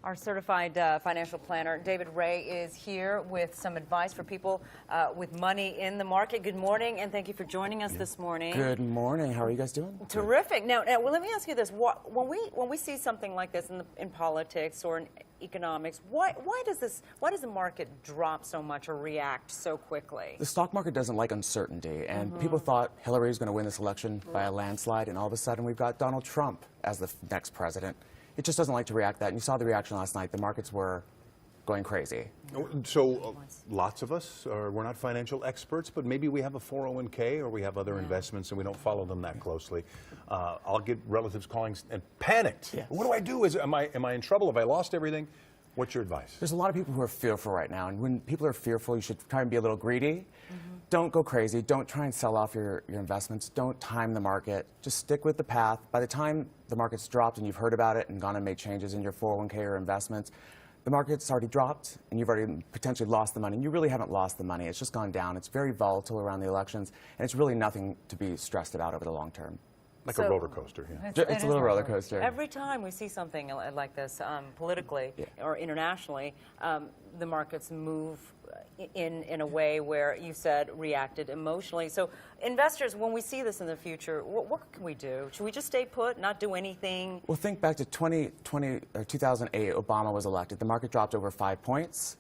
Our certified financial planner, David Rae, is here with some advice for people with money in the market. Good morning, and thank you for joining us this morning. Good morning. How are you guys doing? Terrific. Now, well, let me ask you this: when we see something like this in politics or in economics, why does the market drop so much or react so quickly? The stock market doesn't like uncertainty, and people thought Hillary was going to win this election by a landslide, and all of a sudden we've got Donald Trump as the next president. It just doesn't like to react that, and you saw the reaction last night. The markets were going crazy. So lots of us, we're not financial experts, but maybe we have a 401k or we have other investments and we don't follow them that closely. I'll get relatives calling and panicked. Yes. What do I do? Am I in trouble? Have I lost everything? What's your advice? There's a lot of people who are fearful right now, and when people are fearful, you should try and be a little greedy. Don't go crazy. Don't try and sell off your investments. Don't time the market. Just stick with the path. By the time the market's dropped and you've heard about it and gone and made changes in your 401k or investments, the market's already dropped and you've already potentially lost the money. And you really haven't lost the money. It's just gone down. It's very volatile around the elections, and it's really nothing to be stressed about over the long term. Like a roller coaster. Yeah. It's a little roller coaster. Every time we see something like this politically or internationally, the markets move in a way where you said reacted emotionally. So investors, when we see this in the future, what can we do? Should we just stay put, not do anything? Well, think back to 2008, Obama was elected. The market dropped over 5 points,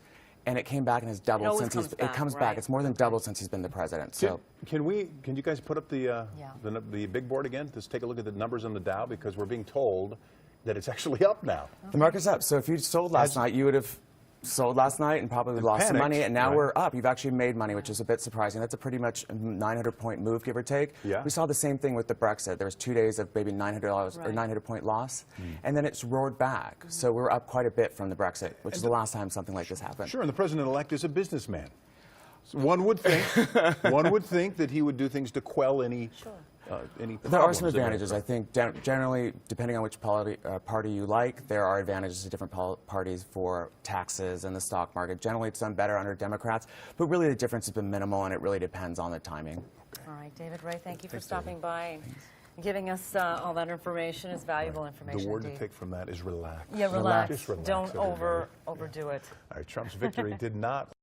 and it came back and has doubled since it comes back. It's more than doubled since he's been the president. So can you guys put up the big board again? Just take a look at the numbers on the Dow, because we're being told that it's actually up now. The market's up. So if you sold last night, you would have sold last night and probably lost some money, and now we're up. You've actually made money, which is a bit surprising. That's a pretty much 900-point move, give or take. Yeah. We saw the same thing with the Brexit. There was 2 days of maybe $900 or 900-point loss, and then it's roared back. So we're up quite a bit from the Brexit, which is the last time something like this happened. Sure, and the president-elect is a businessman. So one would think that he would do things to quell any problems. There are some advantages. I think generally, depending on which party you like, there are advantages to different parties for taxes and the stock market. Generally, it's done better under Democrats, but really the difference has been minimal, and it really depends on the timing. All right, David Rae, thank you for stopping by and giving us all that information. It's valuable information. The word to take from that is relax. Yeah, relax. Just relax. Don't overdo it. All right, Trump's victory did not